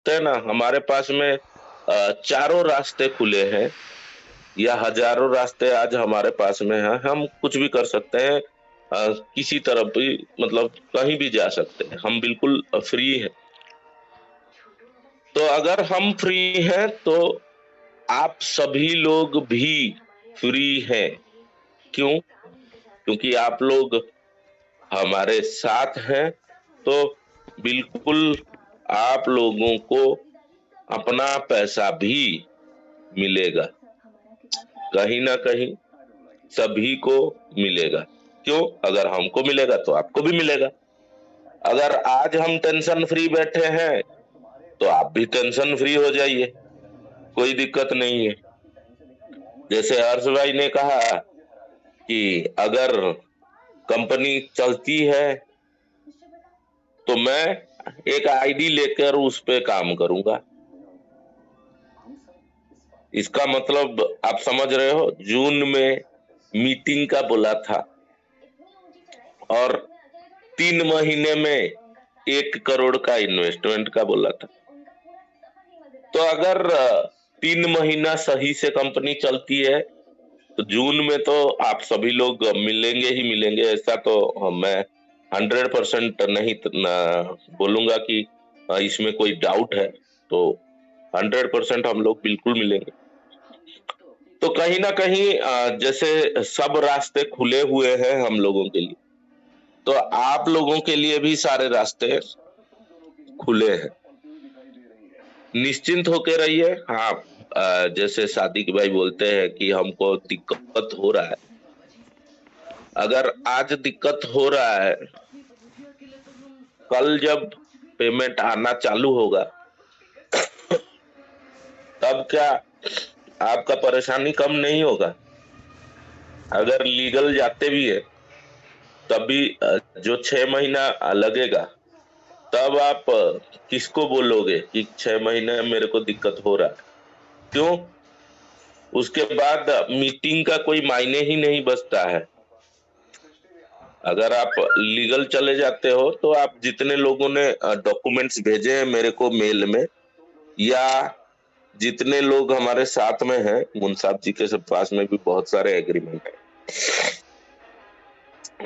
तो है ना, हमारे पास में चारों रास्ते खुले हैं या हजारों रास्ते आज हमारे पास में हैं, हम कुछ भी कर सकते हैं। किसी तरफ भी, मतलब कहीं भी जा सकते हैं, हम बिल्कुल फ्री हैं। तो अगर हम फ्री हैं तो आप सभी लोग भी फ्री हैं। क्यों? क्योंकि आप लोग हमारे साथ हैं, तो बिल्कुल आप लोगों को अपना पैसा भी मिलेगा, कहीं ना कहीं सभी को मिलेगा। क्यों? अगर हमको मिलेगा तो आपको भी मिलेगा। अगर आज हम टेंशन फ्री बैठे हैं तो आप भी टेंशन फ्री हो जाइए, कोई दिक्कत नहीं है। जैसे हर्ष भाई ने कहा कि अगर कंपनी चलती है तो मैं एक आईडी लेकर उस पे काम करूंगा। इसका मतलब आप समझ रहे हो, जून में मीटिंग का बोला था और 3 महीने में 1 करोड़ का इन्वेस्टमेंट का बोला था। तो अगर 3 महीना सही से कंपनी चलती है तो जून में तो आप सभी लोग मिलेंगे ही मिलेंगे, ऐसा तो मैं 100% नहीं बोलूंगा कि इसमें कोई डाउट है। तो 100% हम लोग बिल्कुल मिलेंगे। तो कहीं ना कहीं जैसे सब रास्ते खुले हुए हैं हम लोगों के लिए, तो आप लोगों के लिए भी सारे रास्ते खुले हैं। निश्चिंत होके रहिए। हाँ, जैसे सादिक भाई बोलते हैं कि हमको दिक्कत हो रहा है, अगर आज दिक्कत हो रहा है, कल जब पेमेंट आना चालू होगा तब क्या आपका परेशानी कम नहीं होगा? अगर लीगल जाते भी है तब भी जो 6 महीना लगेगा, तब आप किसको बोलोगे कि 6 महीने मेरे को दिक्कत हो रहा है? क्यों? उसके बाद मीटिंग का कोई मायने ही नहीं बचता है। अगर आप लीगल चले जाते हो तो आप जितने लोगों ने डॉक्यूमेंट्स भेजे हैं मेरे को मेल में, या जितने लोग हमारे साथ में हैं, मुंसाब जी के सब पास में भी बहुत सारे एग्रीमेंट है,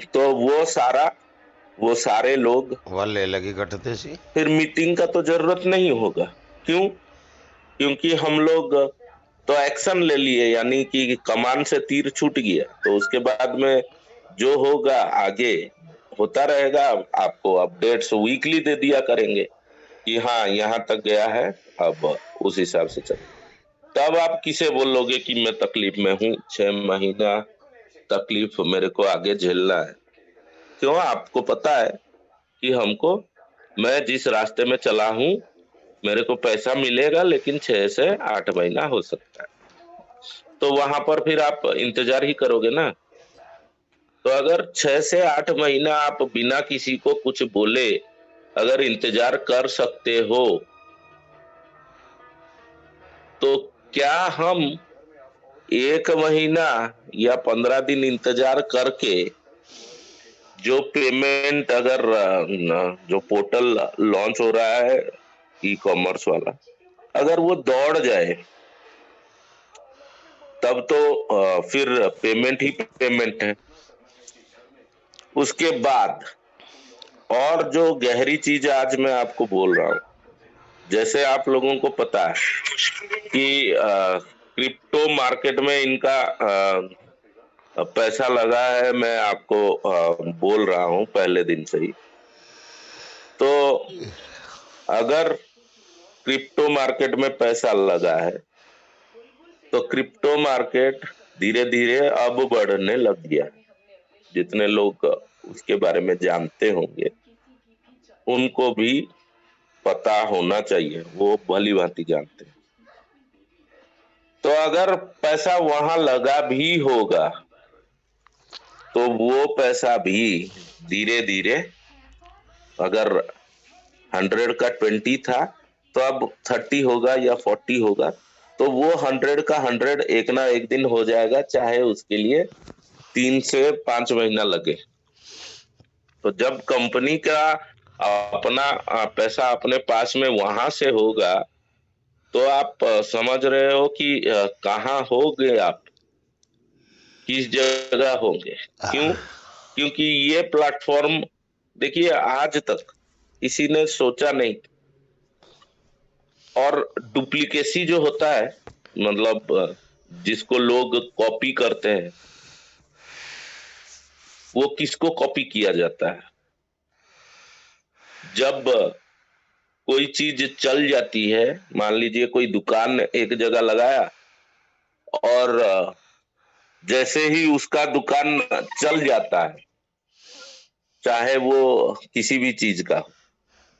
तो वो सारे लोग वाले लगी घटते सी। फिर मीटिंग का तो जरूरत नहीं होगा। क्यों? क्योंकि हम लोग तो एक्शन ले लिए, यानी कि कमान से तीर छूट गया, तो उसके बाद में जो होगा आगे होता रहेगा। आपको अपडेट्स वीकली दे दिया करेंगे कि हाँ यहाँ तक गया है, अब उस हिसाब से चल। तब आप किसे बोलोगे कि मैं तकलीफ में हूँ, 6 महीना तकलीफ मेरे को आगे झेलना है? क्यों? आपको पता है कि हमको, मैं जिस रास्ते में चला हूँ, मेरे को पैसा मिलेगा लेकिन 6 से 8 महीना हो सकता है। तो वहां पर फिर आप इंतजार ही करोगे ना। तो अगर 6 से 8 महीना आप बिना किसी को कुछ बोले अगर इंतजार कर सकते हो, तो क्या हम 1 महीना या 15 दिन इंतजार करके जो पेमेंट, अगर जो पोर्टल लॉन्च हो रहा है ई कॉमर्स वाला, अगर वो दौड़ जाए, तब तो फिर पेमेंट ही पेमेंट है। उसके बाद और जो गहरी चीज आज मैं आपको बोल रहा हूँ, जैसे आप लोगों को पता है कि क्रिप्टो मार्केट में इनका पैसा लगा है, मैं आपको बोल रहा हूँ पहले दिन से ही। तो अगर क्रिप्टो मार्केट में पैसा लगा है तो क्रिप्टो मार्केट धीरे धीरे अब बढ़ने लग गया। जितने लोग उसके बारे में जानते होंगे उनको भी पता होना चाहिए, वो भली भांति जानते हैं। तो अगर पैसा वहां लगा भी होगा तो वो पैसा भी धीरे धीरे, अगर 100 का 20 था तो अब 30 होगा या 40 होगा, तो वो 100 का 100 एक ना एक दिन हो जाएगा, चाहे उसके लिए 3 से 5 महीना लगे। तो जब कंपनी का अपना पैसा अपने पास में वहां से होगा, तो आप समझ रहे हो कि कहाँ होगे आप, किस जगह होंगे। क्यों? क्योंकि ये प्लेटफॉर्म, देखिए आज तक किसी ने सोचा नहीं। और डुप्लीकेसी जो होता है, मतलब जिसको लोग कॉपी करते हैं, वो किसको कॉपी किया जाता है? जब कोई चीज चल जाती है, मान लीजिए कोई दुकान एक जगह लगाया, और जैसे ही उसका दुकान चल जाता है, चाहे वो किसी भी चीज का हो,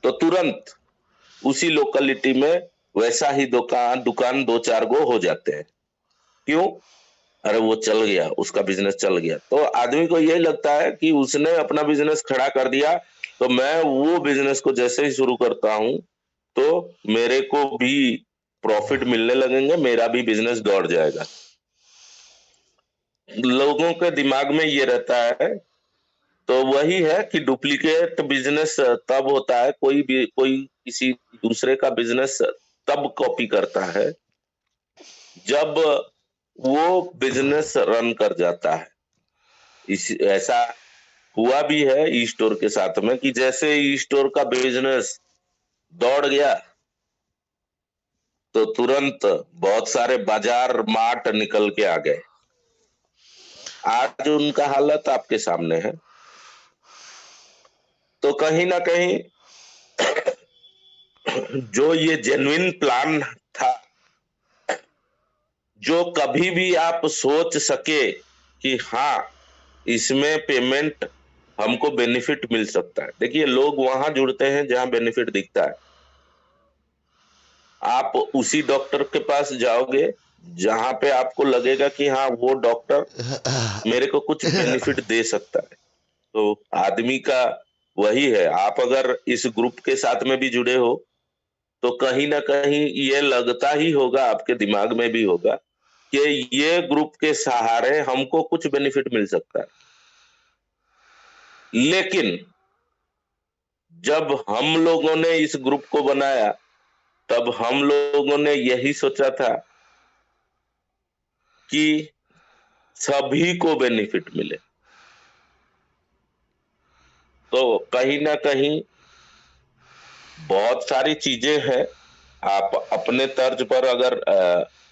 तो तुरंत उसी लोकेलिटी में वैसा ही दुकान दुकान दो चार गो हो जाते हैं। क्यों? अरे वो चल गया, उसका बिजनेस चल गया, तो आदमी को यही लगता है कि उसने अपना बिजनेस खड़ा कर दिया, तो मैं वो बिजनेस को जैसे ही शुरू करता हूं, तो मेरे को भी प्रॉफिट मिलने लगेंगे, मेरा भी बिजनेस दौड़ जाएगा। लोगों के दिमाग में ये रहता है। तो वही है कि डुप्लीकेट बिजनेस तब होता है, कोई भी कोई किसी दूसरे का बिजनेस तब कॉपी करता है जब वो बिजनेस रन कर जाता है। इस ऐसा हुआ भी है ई स्टोर के साथ में, कि जैसे ई स्टोर का बिजनेस दौड़ गया, तो तुरंत बहुत सारे बाजार मार्ट निकल के आ गए। आज उनका हालत आपके सामने है। तो कहीं ना कहीं जो ये जेन्युइन प्लान था, जो कभी भी आप सोच सके कि हाँ, इसमें पेमेंट हमको बेनिफिट मिल सकता है। देखिए, लोग वहां जुड़ते हैं जहां बेनिफिट दिखता है। आप उसी डॉक्टर के पास जाओगे जहां पे आपको लगेगा कि हाँ, वो डॉक्टर मेरे को कुछ बेनिफिट दे सकता है। तो आदमी का वही है। आप अगर इस ग्रुप के साथ में भी जुड़े हो, तो कहीं ना कहीं ये लगता ही होगा, आपके दिमाग में भी होगा कि ये ग्रुप के सहारे हमको कुछ बेनिफिट मिल सकता है। लेकिन जब हम लोगों ने इस ग्रुप को बनाया, तब हम लोगों ने यही सोचा था कि सभी को बेनिफिट मिले। तो कहीं ना कहीं बहुत सारी चीजें हैं। आप अपने तर्ज पर अगर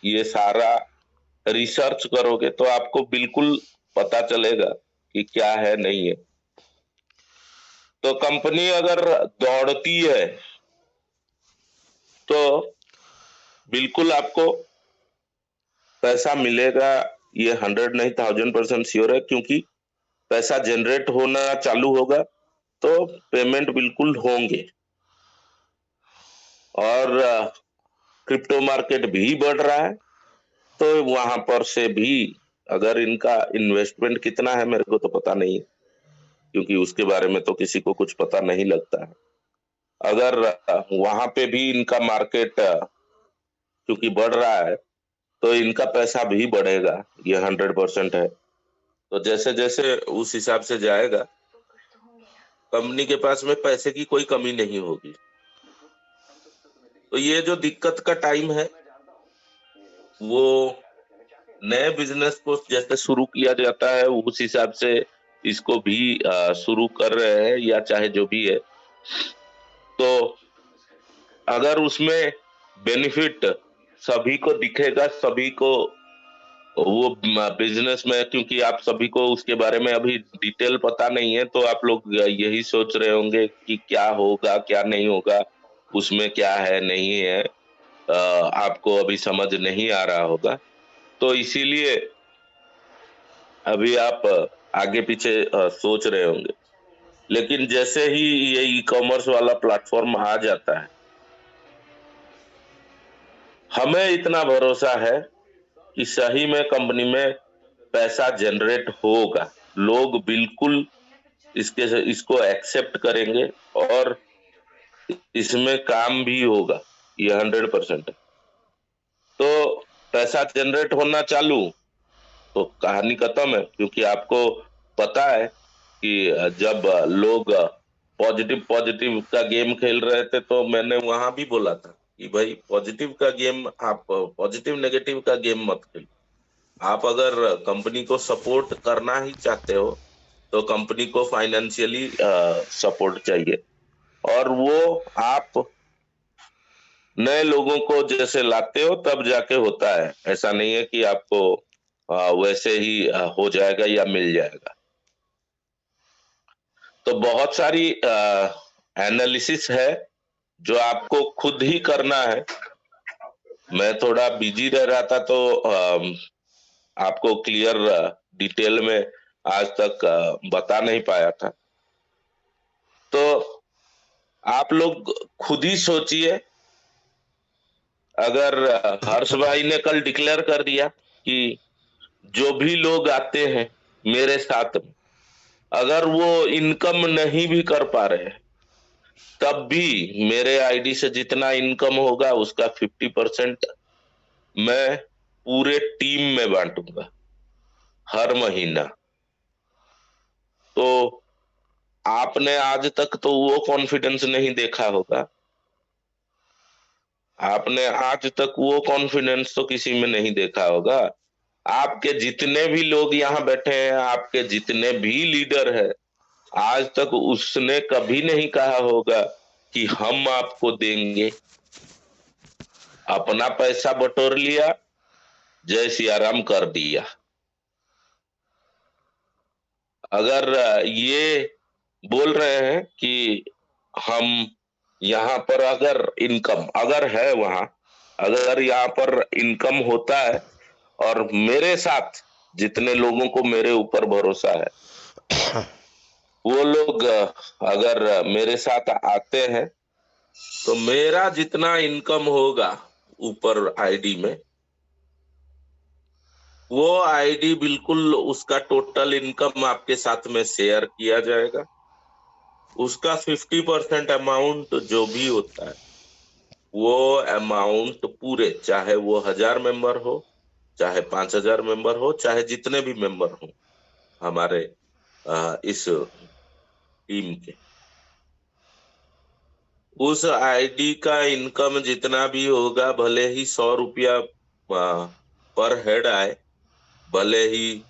ये सारा रिसर्च करोगे, तो आपको बिल्कुल पता चलेगा कि क्या है नहीं है। तो कंपनी अगर दौड़ती है, तो बिल्कुल आपको पैसा मिलेगा, ये 100 नहीं 1000% श्योर है। क्योंकि पैसा जनरेट होना चालू होगा, तो पेमेंट बिल्कुल होंगे। और क्रिप्टो मार्केट भी बढ़ रहा है, तो वहां पर से भी, अगर इनका इन्वेस्टमेंट कितना है मेरे को तो पता नहीं है, क्योंकि उसके बारे में तो किसी को कुछ पता नहीं लगता है। अगर वहां पे भी इनका मार्केट क्योंकि बढ़ रहा है, तो इनका पैसा भी बढ़ेगा, ये 100% है। तो जैसे जैसे उस हिसाब से जाएगा, कंपनी के पास में पैसे की कोई कमी नहीं होगी। तो ये जो दिक्कत का टाइम है, वो नए बिजनेस को जैसे शुरू किया जाता है, उस हिसाब से इसको भी शुरू कर रहे हैं, या चाहे जो भी है। तो अगर उसमें बेनिफिट सभी को दिखेगा, सभी को वो बिजनेस में, क्योंकि आप सभी को उसके बारे में अभी डिटेल पता नहीं है, तो आप लोग यही सोच रहे होंगे कि क्या होगा क्या नहीं होगा, उसमें क्या है नहीं है, आपको अभी समझ नहीं आ रहा होगा। तो इसीलिए अभी आप आगे पीछे सोच रहे होंगे। लेकिन जैसे ही ये ई कॉमर्स वाला प्लेटफॉर्म आ जाता है, हमें इतना भरोसा है कि सही में कंपनी में पैसा जनरेट होगा। लोग बिल्कुल इसके इसको एक्सेप्ट करेंगे, और इसमें काम भी होगा, ये 100% है। तो पैसा जनरेट होना चालू, तो कहानी खत्म है। क्योंकि आपको पता है कि जब लोग पॉजिटिव पॉजिटिव का गेम खेल रहे थे, तो मैंने वहां भी बोला था कि भाई पॉजिटिव का गेम, आप पॉजिटिव नेगेटिव का गेम मत खेलो। आप अगर कंपनी को सपोर्ट करना ही चाहते हो तो कंपनी को फाइनेंशियली सपोर्ट चाहिए, और वो आप नए लोगों को जैसे लाते हो तब जाके होता है। ऐसा नहीं है कि आपको वैसे ही हो जाएगा या मिल जाएगा। तो बहुत सारी एनालिसिस है जो आपको खुद ही करना है। मैं थोड़ा बिजी रह रहा था, तो आपको क्लियर डिटेल में आज तक बता नहीं पाया था। तो आप लोग खुद ही सोचिए, अगर हर्ष भाई ने कल डिक्लेयर कर दिया कि जो भी लोग आते हैं मेरे साथ में, अगर वो इनकम नहीं भी कर पा रहे हैं, तब भी मेरे आईडी से जितना इनकम होगा उसका 50% मैं पूरे टीम में बांटूंगा हर महीना। तो आपने आज तक तो वो कॉन्फिडेंस नहीं देखा होगा, आपने आज तक वो कॉन्फिडेंस तो किसी में नहीं देखा होगा। आपके जितने भी लोग यहाँ बैठे हैं, आपके जितने भी लीडर है, आज तक उसने कभी नहीं कहा होगा कि हम आपको देंगे। अपना पैसा बटोर लिया, जय सियाराम कर दिया। अगर ये बोल रहे हैं कि हम यहाँ पर अगर इनकम अगर है वहां, अगर यहाँ पर इनकम होता है, और मेरे साथ जितने लोगों को मेरे ऊपर भरोसा है, वो लोग अगर मेरे साथ आते हैं, तो मेरा जितना इनकम होगा ऊपर आईडी में, वो आईडी बिल्कुल उसका टोटल इनकम आपके साथ में शेयर किया जाएगा। उसका 50% अमाउंट जो भी होता है, वो अमाउंट पूरे, चाहे वो 1000 मेंबर हो, चाहे 5000 मेंबर हो, चाहे जितने भी मेंबर हो हमारे इस टीम के, उस आईडी का इनकम जितना भी होगा, भले ही 100 रुपया पर हेड आए, भले ही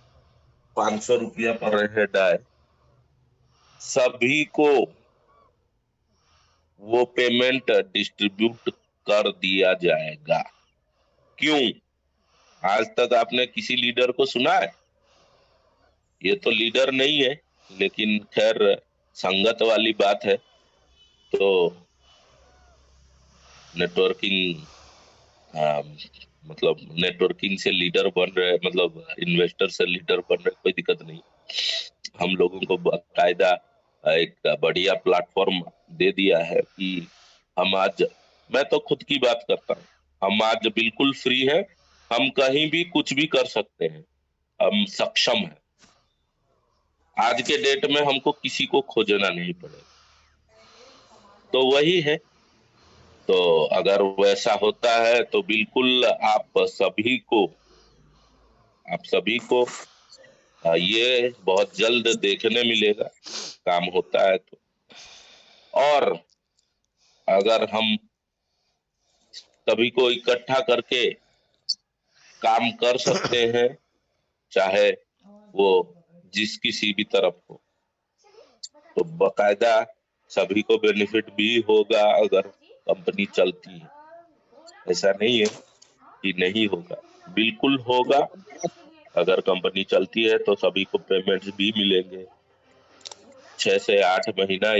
500 रुपया पर हेड आए, सभी को वो पेमेंट डिस्ट्रीब्यूट कर दिया जाएगा। क्यों? आज तक आपने किसी लीडर को सुना है? ये तो लीडर नहीं है, लेकिन खैर संगत वाली बात है, तो नेटवर्किंग, मतलब नेटवर्किंग से लीडर बन रहे, मतलब इन्वेस्टर से लीडर बन रहे, कोई दिक्कत नहीं। हम लोगों को बाकायदा एक बढ़िया प्लेटफॉर्म दे दिया है कि हम आज, मैं तो खुद की बात करता हूँ, हम आज बिल्कुल फ्री है, हम कहीं भी कुछ भी कर सकते हैं, हम सक्षम है। आज के डेट में हमको किसी को खोजना नहीं पड़ेगा। तो वही है। तो अगर वैसा होता है तो बिल्कुल आप सभी को ये बहुत जल्द देखने मिलेगा, काम होता है तो। और अगर हम सभी को इकट्ठा करके काम कर सकते हैं, चाहे वो जिस किसी भी तरफ हो, तो बकायदा सभी को बेनिफिट भी होगा अगर कंपनी चलती है। ऐसा नहीं है कि नहीं होगा, बिल्कुल होगा। अगर कंपनी चलती है तो सभी को पेमेंट्स भी मिलेंगे। 6 से 8 महीना